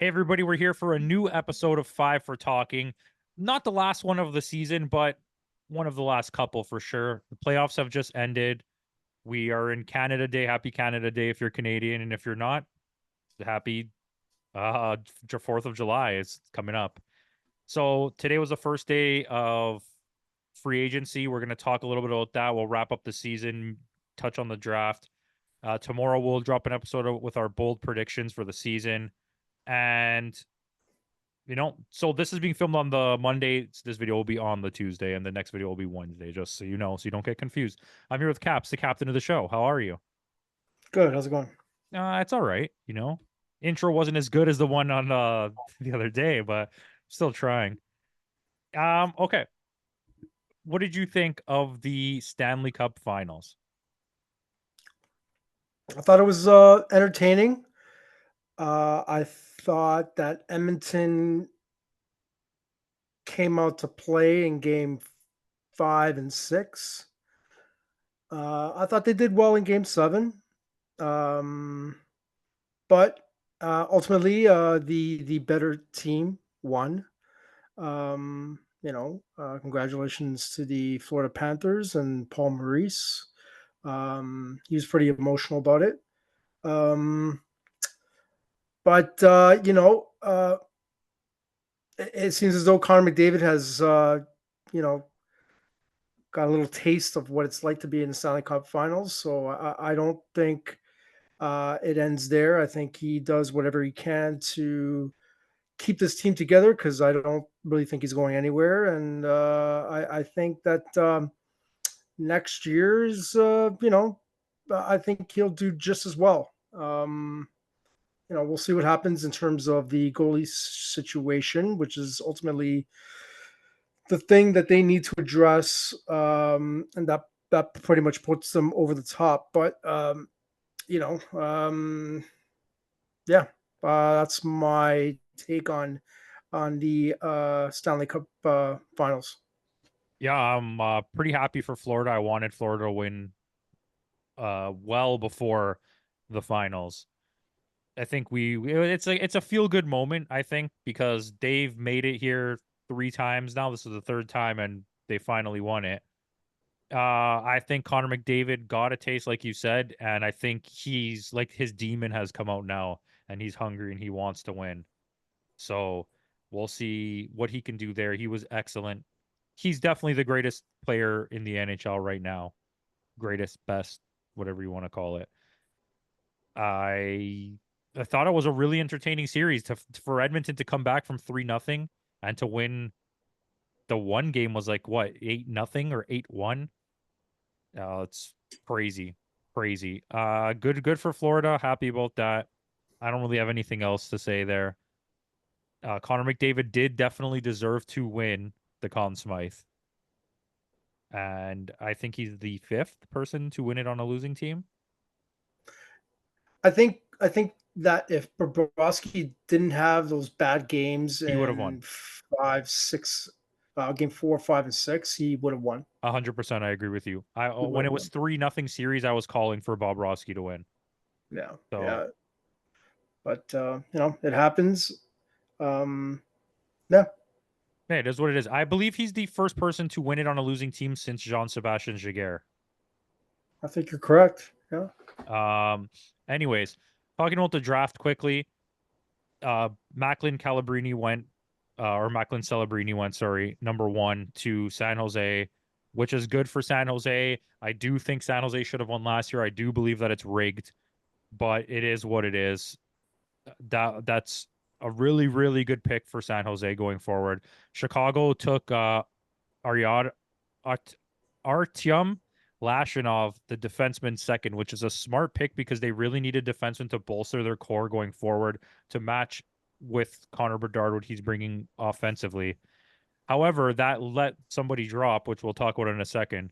Hey, everybody, we're here for a new episode of Five for Talking. Not the last one of the season, but one of the last couple for sure. The playoffs have just ended. We are in Canada Day. Happy Canada Day if you're Canadian. And if you're not, happy 4th of July is coming up. So today was the first day of free agency. We're going to talk a little bit about that. We'll wrap up the season, touch on the draft. Tomorrow, we'll drop an episode with our bold predictions for the season. And so this is being filmed on the Monday. This video will be on the Tuesday, and the next video will be Wednesday, just so you know, so you don't get confused. I'm here with Caps, the captain of the show. How are you? Good. How's it going? It's all right. Intro wasn't as good as the one on the other day, but still trying. Okay. What did you think of the Stanley Cup Finals? I thought it was entertaining. I thought that Edmonton came out to play in game 5 and 6. I thought they did well in game 7. Um, but ultimately, the better team won. Congratulations to the Florida Panthers and Paul Maurice. He was pretty emotional about it. Um, but it seems as though Connor McDavid has you know got a little taste of what it's like to be in the Stanley Cup Finals. So I don't think it ends there. I think he does whatever he can to keep this team together because I don't really think he's going anywhere. And I think that next year's, I think he'll do just as well. We'll see what happens in terms of the goalie situation, which is ultimately the thing that they need to address, and that pretty much puts them over the top. But you know, um, yeah, that's my take on the Stanley Cup Finals. Yeah, I'm pretty happy for Florida. I wanted Florida to win well before the finals. I think it's a feel good moment, I think, because they've made it here 3 times now. This is the third time and they finally won it. I think Connor McDavid got a taste, like you said, and I think he's like his demon has come out now and he's hungry and he wants to win. So we'll see what he can do there. He was excellent. He's definitely the greatest player in the NHL right now. Greatest, best, whatever you want to call it. I I thought it was a really entertaining series for Edmonton to come back from 3-0 and to win. The one game was like what, 8-0 or 8-1. It's crazy, crazy. Good for Florida. Happy about that. I don't really have anything else to say there. Connor McDavid did definitely deserve to win the Conn Smythe, and I think he's the fifth person to win it on a losing team. I think that if Bobrovsky didn't have those bad games He would have won. in 5, 6, game 4, 5, and 6, he would have won. 100%, I agree with you. I He would When it have was won. 3-0 series, I was calling for Bob Roski to win. Yeah, So yeah. But it happens. Um, yeah, yeah, it is what it is. I believe he's the first person to win it on a losing team since Jean Sebastian Jaguar. I think you're correct. Yeah. Um, anyways, talking about the draft quickly, Macklin Calabrini went, or Macklin Celebrini went, sorry, number 1 to San Jose, which is good for San Jose. I do think San Jose should have won last year. I do believe that it's rigged, but it is what it is. That's a really, really good pick for San Jose going forward. Chicago took Aryad Art, Artyom Lashinov, the defenseman, second, which is a smart pick because they really needed defensemen to bolster their core going forward to match with Connor Bedard what he's bringing offensively. However, that let somebody drop, which we'll talk about in a second.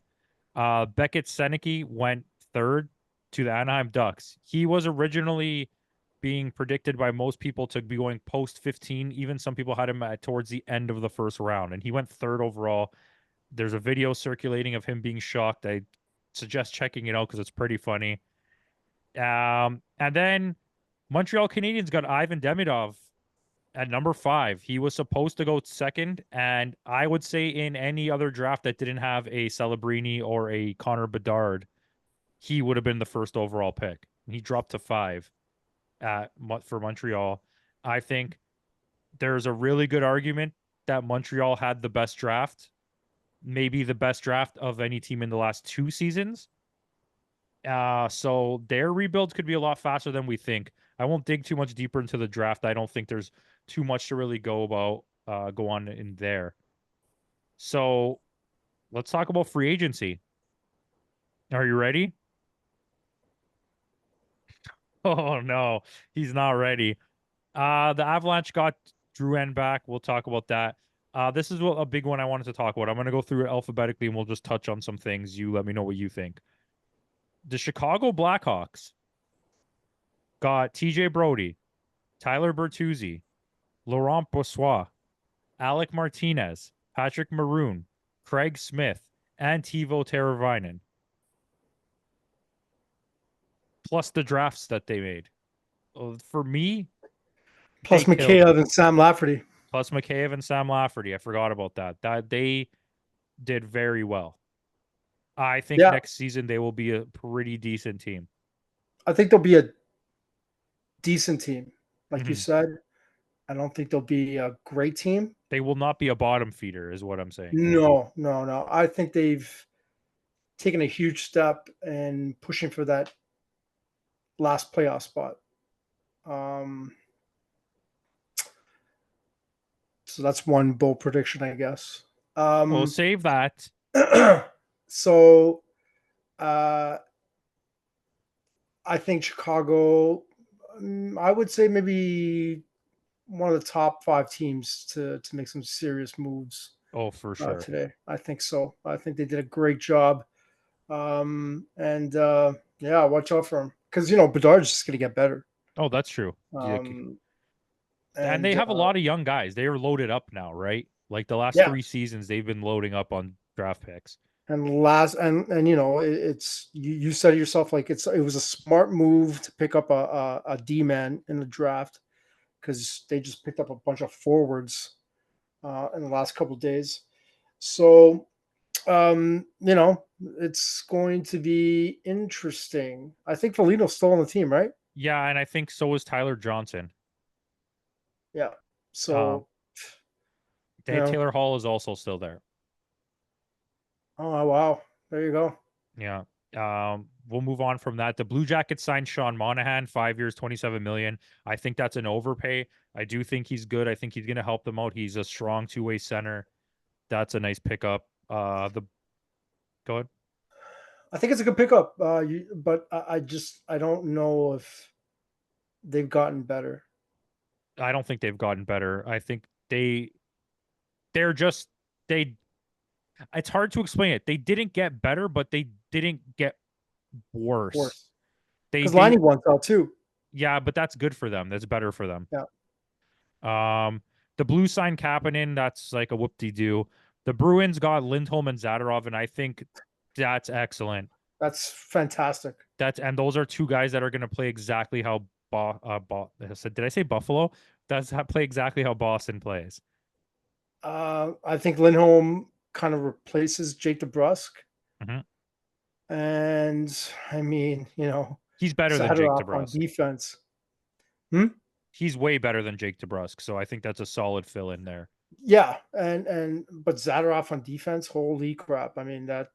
Beckett Seneke went third to the Anaheim Ducks. He was originally being predicted by most people to be going post 15. Even some people had him towards the end of the first round, and he went third overall. There's a video circulating of him being shocked. I suggest checking it out because it's pretty funny. And then Montreal Canadiens got Ivan Demidov At number 5, he was supposed to go second, and I would say in any other draft that didn't have a Celebrini or a Connor Bedard, he would have been the first overall pick. He dropped to 5 for Montreal. I think there's a really good argument that Montreal had the best draft, maybe the best draft of any team in the last 2 seasons. So their rebuild could be a lot faster than we think. I won't dig too much deeper into the draft. I don't think there's too much to really go on in there. So let's talk about free agency. Are you ready? Oh no, he's not ready. The Avalanche got Drouin back. We'll talk about that. This is a big one I wanted to talk about. I'm going to go through it alphabetically and we'll just touch on some things. You let me know what you think. The Chicago Blackhawks got TJ Brody, Tyler Bertuzzi, Laurent Brossoit, Alec Martinez, Patrick Maroon, Craig Smith, and Teuvo Teravainen, plus the drafts that they made. For me, they Plus killed it. Mikheyev and Sam Lafferty. Plus Mikheyev and Sam Lafferty. I forgot about that. They did very well. I think Yeah, next season they will be a pretty decent team. I think they'll be a decent team. Like you Mhm. said, I don't think they'll be a great team. They will not be a bottom feeder, is what I'm saying. No, no, no. I think they've taken a huge step in pushing for that last playoff spot. Um, so that's one bold prediction, I guess. Well, save that. So uh, I think Chicago, I would say maybe one of the top 5 teams to make some serious moves Oh, for sure. today. I think so. I think they did a great job. And yeah, watch out for them because Bedard's just going to get better. Oh, that's true. Um, And and they have a lot of young guys. They are loaded up now, right? Like the last yeah, 3 seasons, they've been loading up on draft picks. and it's you said it yourself, like it was a smart move to pick up a D man in the draft because they just picked up a bunch of forwards in the last couple of days. So it's going to be interesting. I think Foligno's still on the team, right? Yeah, and I think so is Tyler Johnson. Yeah. Um, So, you know, Taylor Hall is also still there. oh wow, there you go. Yeah. We'll move on from that. The Blue Jackets signed Sean Monahan, 5 years, 27 million. I think that's an overpay. I do think he's good. I think he's going to help them out. He's a strong two-way center. That's a nice pickup. The Go ahead. I think it's a good pickup. But I don't know if they've gotten better. I don't think they've gotten better. I think they're just they. It's hard to explain it. They didn't get better, but they didn't get worse. Worse They because they Liney wants out too. Yeah, but that's good for them. That's better for them. Yeah, Um, the Blues signed Kapanen. That's like a whoop-de-doo. The Bruins got Lindholm and Zadorov, and I think that's excellent. that's fantastic. And those are two guys that are going to play exactly how did I say Buffalo? That's play exactly how Boston plays. I think Lindholm kind of replaces Jake DeBrusk, Mhm. and I mean, He's better than Jake Zadorov on DeBrusk. defense. Hmm? He's way better than Jake DeBrusk, so I think that's a solid fill in there. Yeah, but Zadorov on defense, holy crap! I mean that,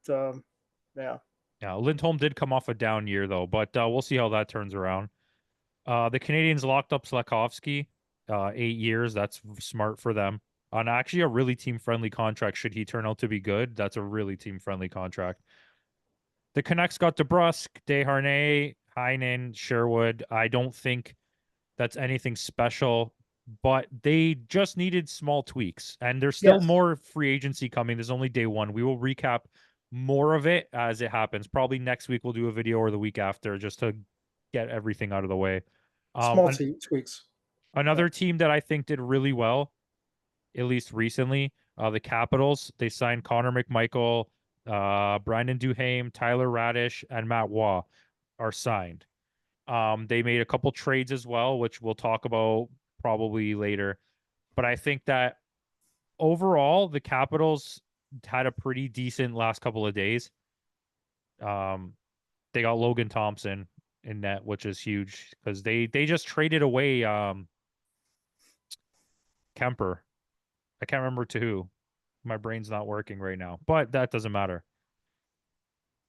yeah. Yeah, Lindholm did come off a down year though, but we'll see how that turns around. The Canadians locked up Slafkovsky, 8 years. That's smart for them. On actually a really team friendly contract. Should he turn out to be good, that's a really team friendly contract. The Canucks got DeBrusk, Desharnais, Heinen, Sherwood. I don't think that's anything special, but they just needed small tweaks. And there's still Yes, more free agency coming. There's only day one. We will recap more of it as it happens. Probably next week we'll do a video or the week after just to get everything out of the way. small An tweaks. Yeah. Another team that I think did really well, at least recently, the Capitals. They signed Connor McMichael, Brandon Duhaime, Tyler Radish, and Matt Waugh are signed. They made a couple trades as well, which we'll talk about probably later. But I think that overall, the Capitals had a pretty decent last couple of days. Um, they got Logan Thompson in net, which is huge because they just traded away Kemper. I can't remember to who. My brain's not working right now, but that doesn't matter.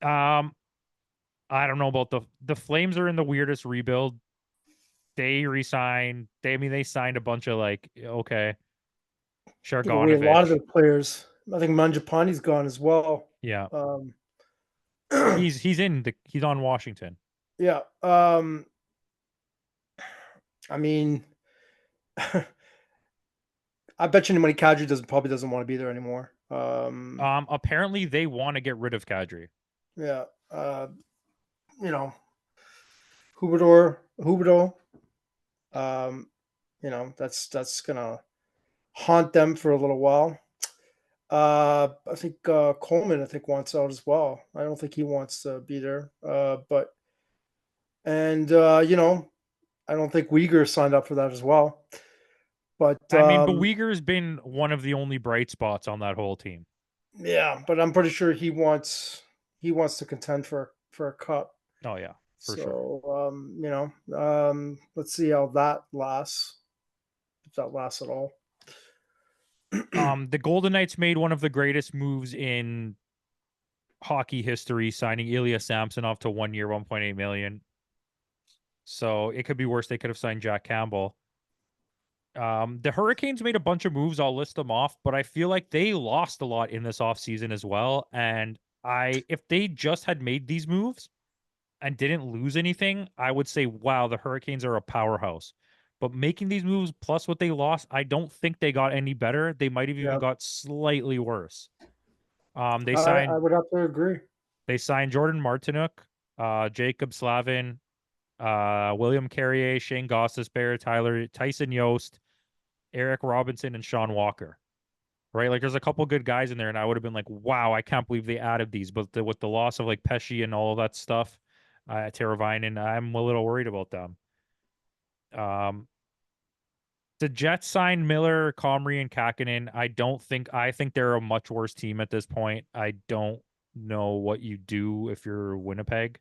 Um, I don't know about the Flames are in the weirdest rebuild. They resigned. They signed a bunch of like okay, Give away a lot of Shargonovich. their players. I think Mangiapane's gone as well. Yeah, Um, he's on Washington. yeah. I mean, I bet you any money Kadri probably doesn't want to be there anymore. Apparently they want to get rid of Kadri. Yeah. You know, Huberto. Um, that's gonna haunt them for a little while. I think Coleman, I think, wants out as well. I don't think he wants to be there. But and I don't think Uyghur signed up for that as well. But I mean, but Uyghur's been one of the only bright spots on that whole team. yeah, but I'm pretty sure he wants to contend for a cup. Oh yeah, for sure. So let's see how that lasts, if that lasts at all. The Golden Knights made one of the greatest moves in hockey history, signing Ilya Samsonov to 1 year, 1.8 million. So it could be worse. They could have signed Jack Campbell. The Hurricanes made a bunch of moves. I'll list them off, but I feel like they lost a lot in this offseason as well. And if they just had made these moves and didn't lose anything, I would say, wow, the Hurricanes are a powerhouse. But making these moves plus what they lost, I don't think they got any better. They might have even Yeah, got slightly worse. They I signed would have to agree. Jordan Martinook, Jacob Slavin, William Carrier, Shane Gostisbehere, Tyson Yost, Eric Robinson, and Sean Walker. Right, like there's a couple good guys in there, and I would have been like, "Wow, I can't believe they added these." But with the loss of like Pesci and all of that stuff, Teravainen, I'm a little worried about them. Um, the Jets signed Miller, Comrie, and Kakinen. I think they're a much worse team at this point. I don't know what you do if you're Winnipeg.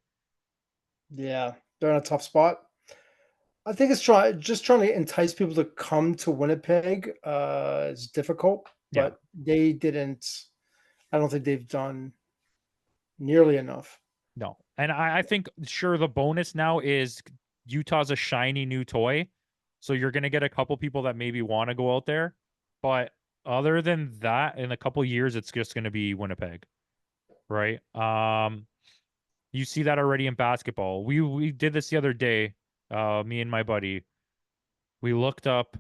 Yeah, they're in a tough spot. I think it's just trying to entice people to come to Winnipeg is difficult, Yeah, but they didn't. I don't think they've done nearly enough. no. And I think sure the bonus now is Utah's a shiny new toy. So you're gonna get a couple people that maybe want to go out there. But other than that, in a couple years, it's just gonna be Winnipeg. Right? You see that already in basketball. We did this the other day, me and my buddy. We looked up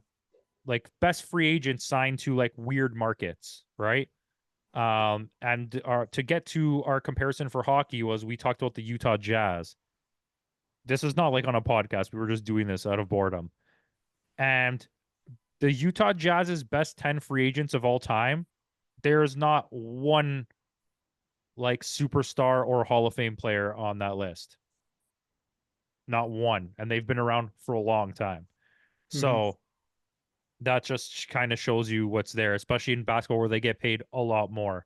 like best free agents signed to like weird markets, right? And our to get to our comparison for hockey was we talked about the Utah Jazz. This is not like on a podcast. We were just doing this out of boredom. And the Utah Jazz's best 10 free agents of all time, there is not one like superstar or Hall of Fame player on that list. Not one. And they've been around for a long time. Mhm. So that just kind of shows you what's there, especially in basketball where they get paid a lot more.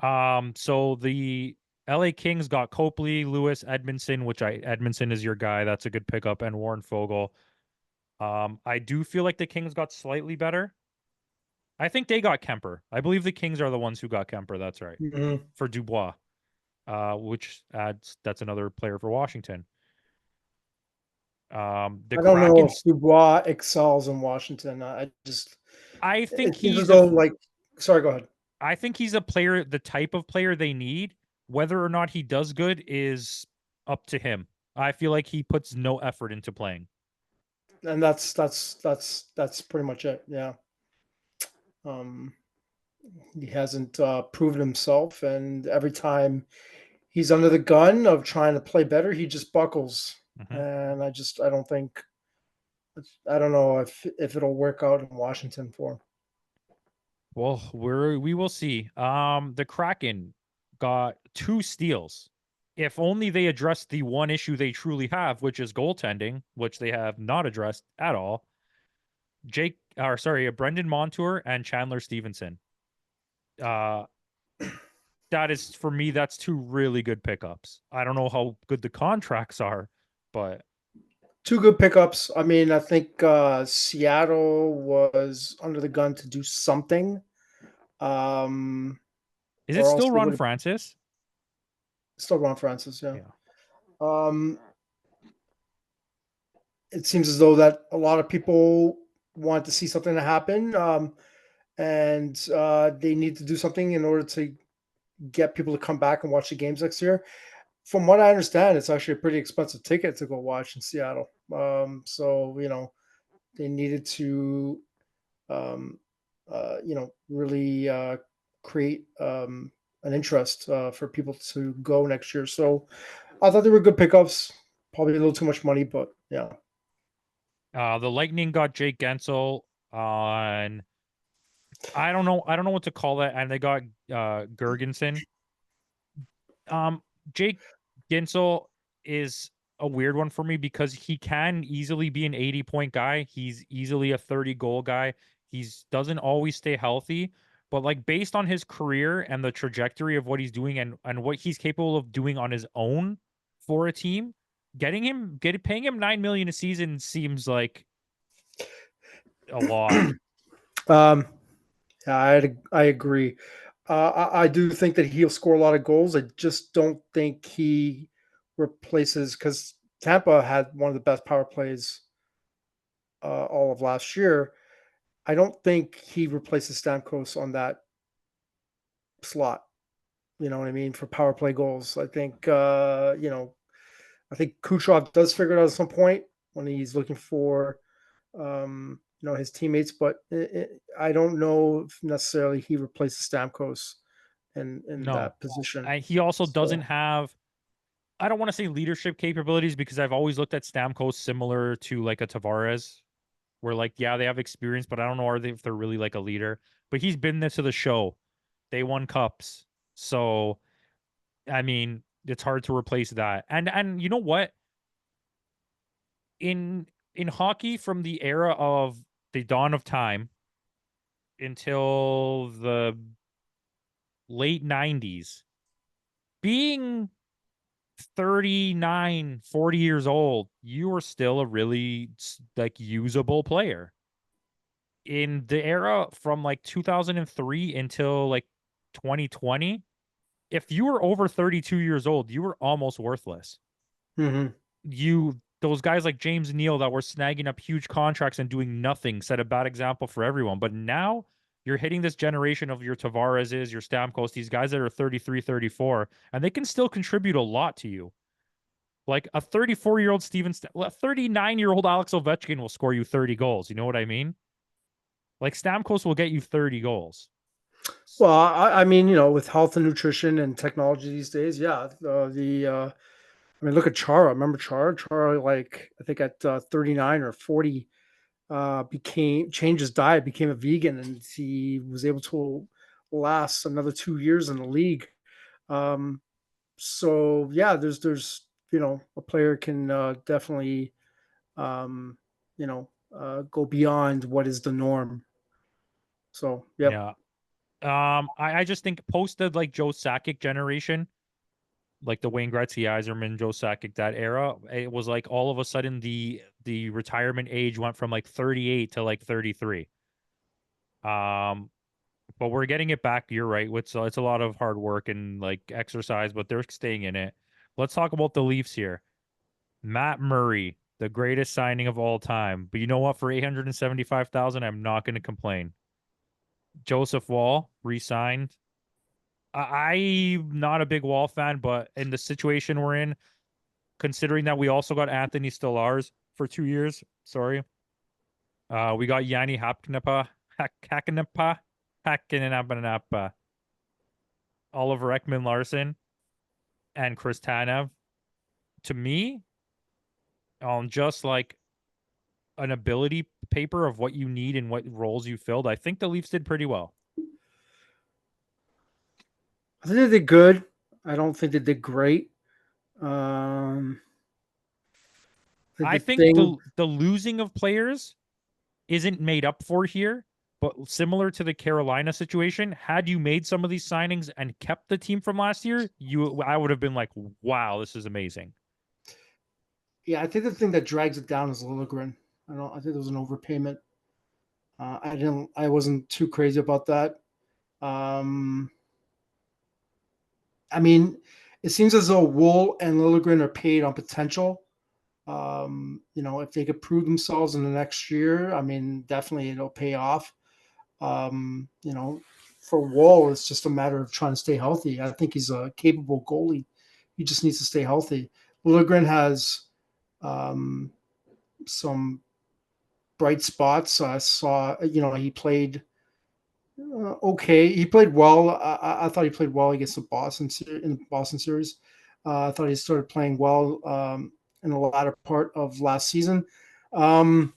So the LA Kings got Copley, Lewis, Edmondson, Edmondson is your guy. That's a good pickup, and Warren Fogle. I do feel like the Kings got slightly better. I think they got Kemper. I believe the Kings are the ones who got Kemper. That's right. Mhm. For Dubois, which adds that's another player for Washington. The I don't know if Kraken's Dubois excels in Washington. I just I think it seems as he's a though like. Sorry, go ahead. I think he's a player, the type of player they need. Whether or not he does good is up to him. I feel like he puts no effort into playing. And that's pretty much it. Yeah. Um, he hasn't proven himself, and every time he's under the gun of trying to play better, he just buckles. Mhm. And I don't think I don't know if it'll work out in Washington for him. Well, we will see. The Kraken got 2 steals. If only they addressed the one issue they truly have, which is goaltending, which they have not addressed at all. Brendan Montour and Chandler Stevenson. Uh, that is for me. That's two really good pickups. I don't know how good the contracts are, but Two good pickups. I mean, I think Seattle was under the gun to do something, um, is it or else still they Ron would have Francis? still Ron Francis. Yeah. Yeah. Um, it seems as though that a lot of people want to see something to happen, and they need to do something in order to get people to come back and watch the games next year. From what I understand, it's actually a pretty expensive ticket to go watch in Seattle. So they needed to, um, really create an interest for people to go next year. So I thought they were good pickups. Probably a little too much money, but yeah. The Lightning got Jake Gensel on. I don't know. I don't know what to call that. And they got Gergensen. Um, Jake Gensel is a weird one for me because he can easily be an 80-point guy. He's easily a 30-goal guy. He's doesn't always stay healthy, but like based on his career and the trajectory of what he's doing and what he's capable of doing on his own for a team, paying him 9 million a season seems like a lot. Um, yeah, I agree. I do think that he'll score a lot of goals. I just don't think he replaces because Tampa had one of the best power plays all of last year. I don't think he replaces Stamkos on that slot. You know what I mean for power play goals. I think Kucherov does figure it out at some point when he's looking for his teammates, but I don't know if necessarily he replaces Stamkos in No. that position. And he also doesn't So have I don't want to say leadership capabilities because I've always looked at Stamkos similar to like a Tavares, where like yeah they have experience, but I don't know if they're really like a leader. But he's been there to the show. They won cups, so I mean it's hard to replace that. And you know what? In hockey, from the era of the dawn of time until the late '90s, being 39, 40 years old, you are still a really like usable player. In the era from like 2003 until like 2020, if you were over 32 years old, you were almost worthless. mhm. Those guys like James Neal that were snagging up huge contracts and doing nothing set a bad example for everyone. But now you're hitting this generation of your Tavareses, your Stamkos, these guys that are 33, 34, and they can still contribute a lot to you. Like a 34-year-old a 39-year-old Alex Ovechkin will score you 30 goals. You know what I mean? Like Stamkos will get you 30 goals. Well, I mean, with health and nutrition and technology these days, yeah. I mean, look at Chara. Remember Chara? Chara, like I think at 39 or 40, became changed his diet, became a vegan, and he was able to last another 2 years in the league. Um, so yeah, there's a player can definitely um, go beyond what is the norm. So yep. Yeah. I just think post the like Joe Sakic generation, like the Wayne Gretzky, Yzerman, Joe Sakic, that era, it was like all of a sudden the retirement age went from like 38 to like 33. Um, but we're getting it back. You're right. It's a lot of hard work and like exercise, but they're staying in it. Let's talk about the Leafs here. Matt Murray, the greatest signing of all time. But you know what? For 875,000, I'm not going to complain. Joseph Wall re-signed. I'm not a big Wall fan, but in the situation we're in, considering that we also got Anthony Stolarz for 2 years, sorry, we got Yanni Hakanapa, Oliver Ekman Larson, and Chris Tanev. To me, on just like an ability paper of what you need and what roles you filled, I think the Leafs did pretty well. I think they did good. I don't think they did great. Um, I think I the think thing, the losing of players isn't made up for here. But similar to the Carolina situation, had you made some of these signings and kept the team from last year, I would have been like, wow, this is amazing. Yeah, I think the thing that drags it down is Lilligren. I think there was an overpayment. I wasn't too crazy about that. Um, I mean, it seems as though Wool and Lilligren are paid on potential. If they could prove themselves in the next year, I mean, definitely it'll pay off. Um, you know, for Wall, it's just a matter of trying to stay healthy. I think he's a capable goalie. He just needs to stay healthy. Lilligren has um, some bright spots. I saw, he played okay. He played well. I thought he played well against the Boston in the Boston series. I thought he started playing well in the latter part of last season. Um,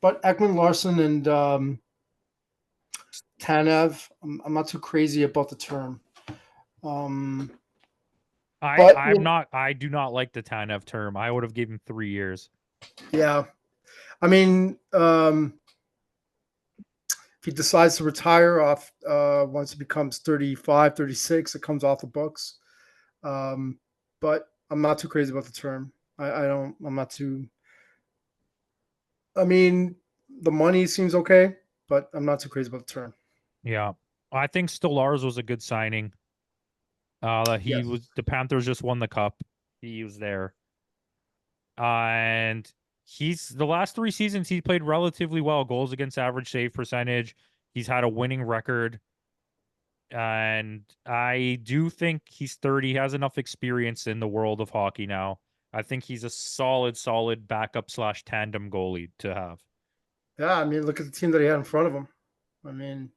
but Ekman Larson and Tanev, I'm not too crazy about the term. Um, but I do not like the Tanev term. I would have given 3 years. yeah, I mean, if he decides to retire off once he becomes 35, 36, it comes off the books. But I'm not too crazy about the term. I don't. I'm not too. I mean, the money seems okay, but I'm not too crazy about the term. Yeah. I think Stolarz was a good signing. Yes. The Panthers just won the cup. He was there. And he's the last 3 seasons he played relatively well. Goals against average save percentage. He's had a winning record. And I do think he's 30. He has enough experience in the world of hockey now. I think he's a solid backup slash tandem goalie to have. Yeah. I mean, look at the team that he had in front of him. I mean,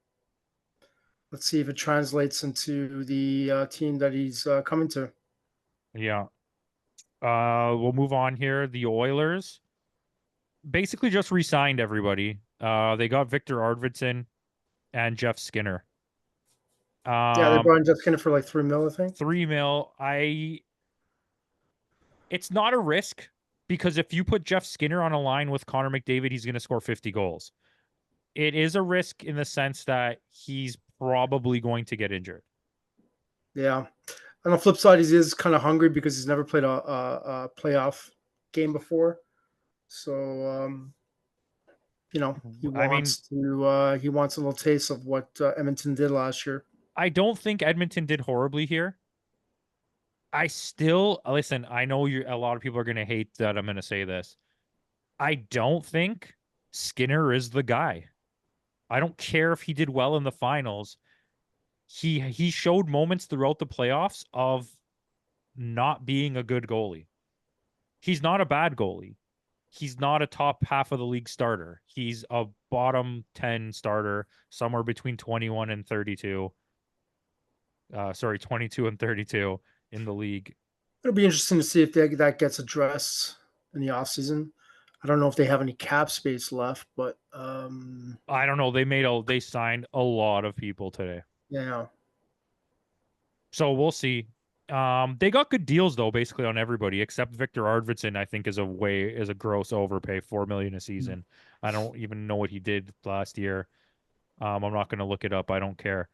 let's see if it translates into the team that he's coming to. Yeah. We'll move on here. The Oilers basically just re-signed everybody. They got Victor Arvidsson and Jeff Skinner. Yeah, they Um, brought in Jeff Skinner for like 3 mil, I think. 3 mil. It's not a risk because if you put Jeff Skinner on a line with Connor McDavid, he's going to score 50 goals. It is a risk in the sense that he's probably going to get injured. Yeah. On the flip side, he is kind of hungry because he's never played a playoff game before. So he I mean, wants a little taste of what Edmonton did last year. I don't think Edmonton did horribly here. I still listen. I know a lot of people are going to hate that I'm going to say this. I don't think Skinner is the guy. I don't care if he did well in the finals. He showed moments throughout the playoffs of not being a good goalie. He's not a bad goalie. He's not a top half of the league starter. He's a bottom 10 starter, somewhere between 21 and 32. 22 and 32 in the league. It'll be interesting to see if that gets addressed in the offseason. I don't know if they have any cap space left, but I don't know. They signed a lot of people today. yeah. So we'll see. They got good deals though, basically on everybody except Victor Arvidsson. I think is a gross overpay, 4 million a season. I don't even know what he did last year. I'm not going to look it up. I don't care.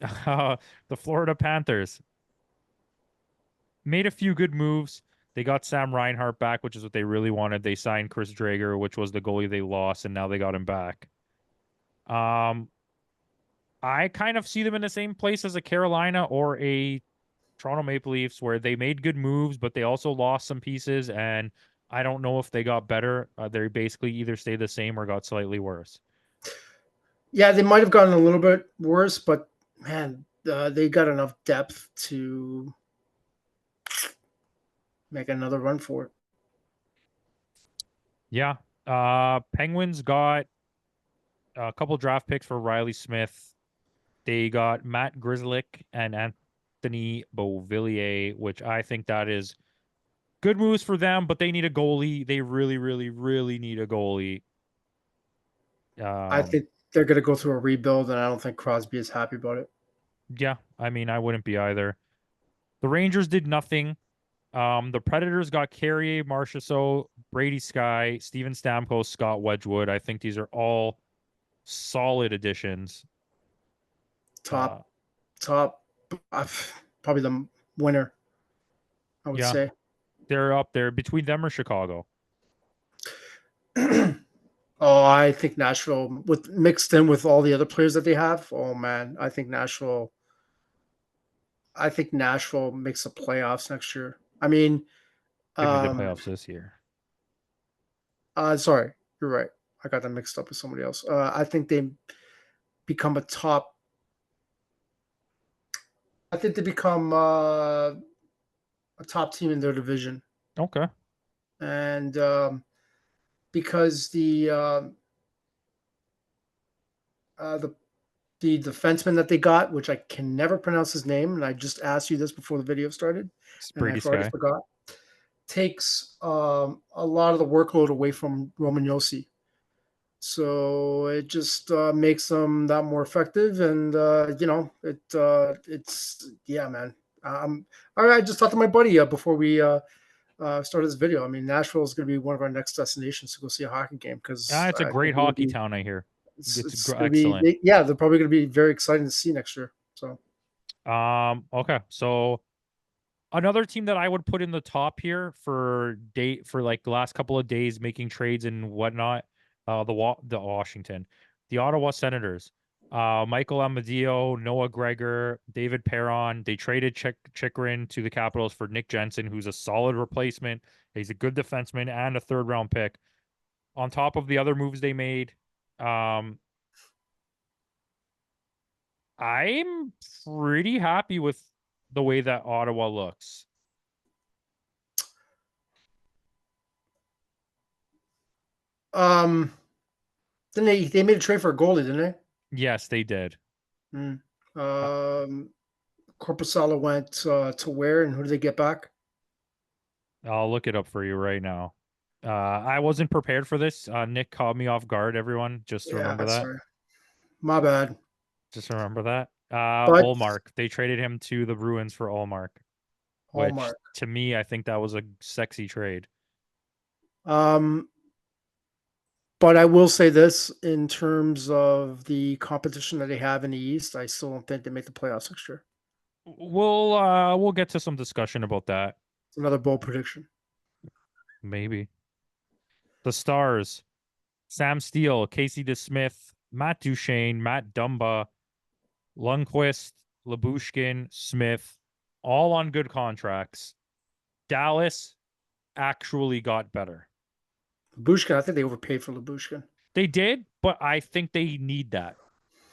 The Florida Panthers made a few good moves. They got Sam Reinhart back, which is what they really wanted. They signed Chris Drager, which was the goalie they lost, and now they got him back. Um, I kind of see them in the same place as a Carolina or a Toronto Maple Leafs, where they made good moves, but they also lost some pieces, and I don't know if they got better. They basically either stayed the same or got slightly worse. Yeah, they might have gotten a little bit worse, but man, they got enough depth to make another run for it. Yeah. Penguins got a couple draft picks for Riley Smith. They got Matt Grzelcyk and Anthony Beauvillier, which I think that is good moves for them, but they need a goalie. They really need a goalie. I Um, think they're going to go through a rebuild, and I don't think Crosby is happy about it. yeah, I mean, I wouldn't be either. The Rangers did nothing. The Predators got Carrier, Marchessault, Brady Sky, Steven Stamkos, Scott Wedgwood. I think these are all solid additions. Uh, Top, top, probably the winner, I would yeah, say. they're up there between them or Chicago. Oh, I think Nashville, with mixed in with all the other players that they have. Oh man, I think Nashville. I think Nashville makes the playoffs next year. I mean, They made the um, playoffs this year. sorry, you're right. I got them mixed up with somebody else. I think they become a top. I think they become a top team in their division, Okay. and because uh, the the defenseman that they got, which I can never pronounce his name, and I just asked you this before the video started, It's and Brady I've already Sky. forgot. Takes a lot of the workload away from Roman Yossi. So it just makes them that more effective, and it's yeah, man. I just talked to my buddy before we started this video. I mean, Nashville is going to be one of our next destinations to go see a hockey game because It's a I think great we're going to hockey be town, I hear. It's it's going to be excellent. yeah, they're probably going to be very exciting to see next year. So Okay. So another team that I would put in the top here for like the last couple of days making trades and whatnot, the Washington, the Ottawa Senators, Michael Amadio, Noah Gregor, David Perron. They traded Chikrin to the Capitals for Nick Jensen, who's a solid replacement. He's a good defenseman and a third round pick. On top of the other moves they made, um, I'm pretty happy with the way that Ottawa looks. um, then they made a trade for a goalie, didn't Yes, they did. they? Uh, Corpusala went to where, and who did they get back? I'll look it up for you right now. I wasn't prepared for this. Nick caught me off guard, everyone. Just Yeah, remember that. sorry, my bad. Just remember that. But Olmark. They traded him to the Bruins for Olmark, which Hallmark. to me, I think that was a sexy trade. Um, but I will say this in terms of the competition that they have in the East, I still don't think they make the playoffs next year. We'll get to some discussion about that. It's another bold prediction. Maybe. The Stars. Sam Steele, Casey DeSmith, Matt Duchene, Matt Dumba, Lundqvist, Labushkin, Smith, all on good contracts. Dallas actually got better. Labushkin, I think they overpaid for Labushkin. They did, but I think they need that,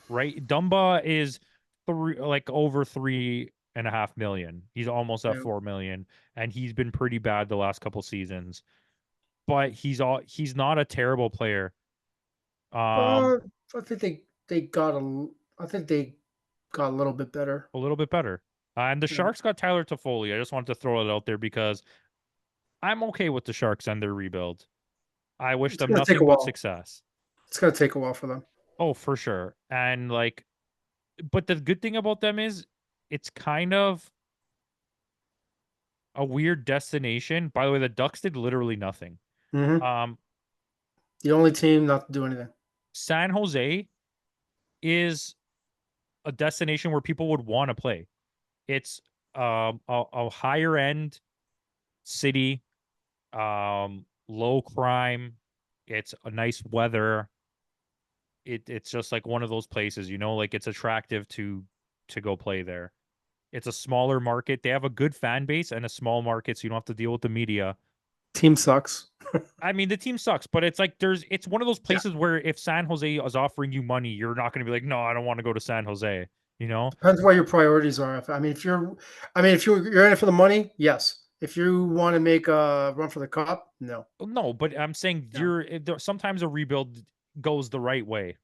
right? Dumba is like over 3.5 million. He's almost at Yeah. 4 million, and he's been pretty bad the last couple seasons. But he's not a terrible player. Um, Uh, I think they got a. I think they got a little bit better. a little bit better. And the Yeah. Sharks got Tyler Toffoli. I just wanted to throw it out there because I'm okay with the Sharks and their rebuild. I wish It's them gonna take a nothing but while. success. It's gonna take a while for them. Oh, for sure. And like, but the good thing about them is it's kind of a weird destination. By the way, the Ducks did literally nothing. Hmm. Um, The only team not to do anything. San Jose is a destination where people would want to play. It's a higher end city, low crime. It's a nice weather. It's just like one of those places, like it's attractive to go play there. It's a smaller market. They have a good fan base and a small market, so you don't have to deal with the media. Team sucks. I mean, the team sucks, but it's like it's one of those Yeah. places where if San Jose is offering you money, you're not going to be like, no, I don't want to go to San Jose. You know? Depends what your priorities are. I mean, if you're in it for the money, yes. If you want to make a run for the cup, no, No, but I'm saying no. sometimes a rebuild goes the right way.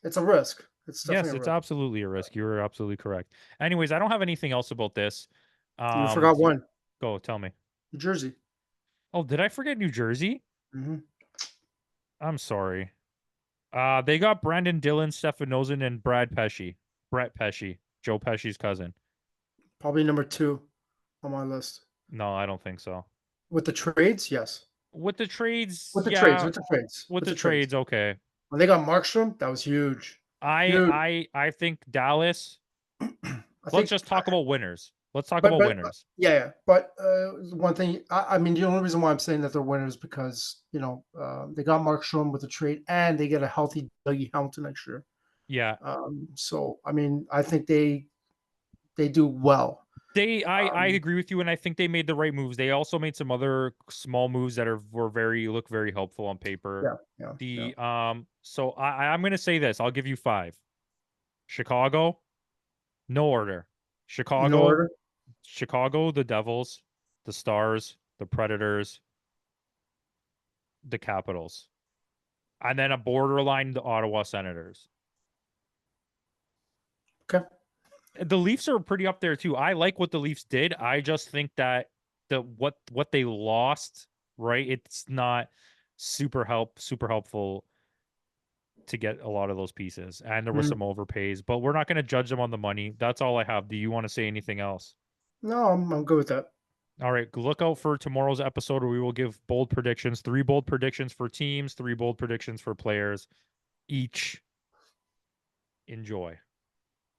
It's a risk. It's Yes, definitely a it's risk. absolutely a risk. You're absolutely correct. Anyways, I don't have anything else about this. You forgot one. Go tell me. New Jersey. Oh, did I forget New Jersey? Hmm. I'm sorry. They got Brandon Dillon, Stefan Nosen, and Brett Pesci, Joe Pesci's cousin. Probably number two on my list. No, I don't think so. With the trades, yes. With the trades, With the trades, yeah. with the trades, With with the the trades. trades, okay. When they got Markstrom, that was huge. I Huge. I I think Dallas. I Let's think, just talk about winners. Let's talk but about but winners. yeah, yeah. But one thing, I mean, the only reason why I'm saying that they're winners because they got Markstrom with the trade, and they get a healthy Dougie Hamilton next year. Yeah. So I mean, I think they do well. I Um, agree with you, and I think they made the right moves. They also made some other small moves that were look very helpful on paper. yeah, yeah, yeah. So I'm gonna say this. I'll give you five. Chicago, no order. In Chicago, order, Chicago, the Devils, the Stars, the Predators, the Capitals, and then a borderline the Ottawa Senators. okay. The Leafs are pretty up there too. I like what the Leafs did. I just think that what they lost, right? It's not super helpful to get a lot of those pieces. And there was Mm. some overpays, but we're not going to judge them on the money. That's all I have. Do you want to say anything else? No, I'm good with that. All right, look out for tomorrow's episode where we will give bold predictions, 3 bold predictions for teams, 3 bold predictions for players each. Enjoy.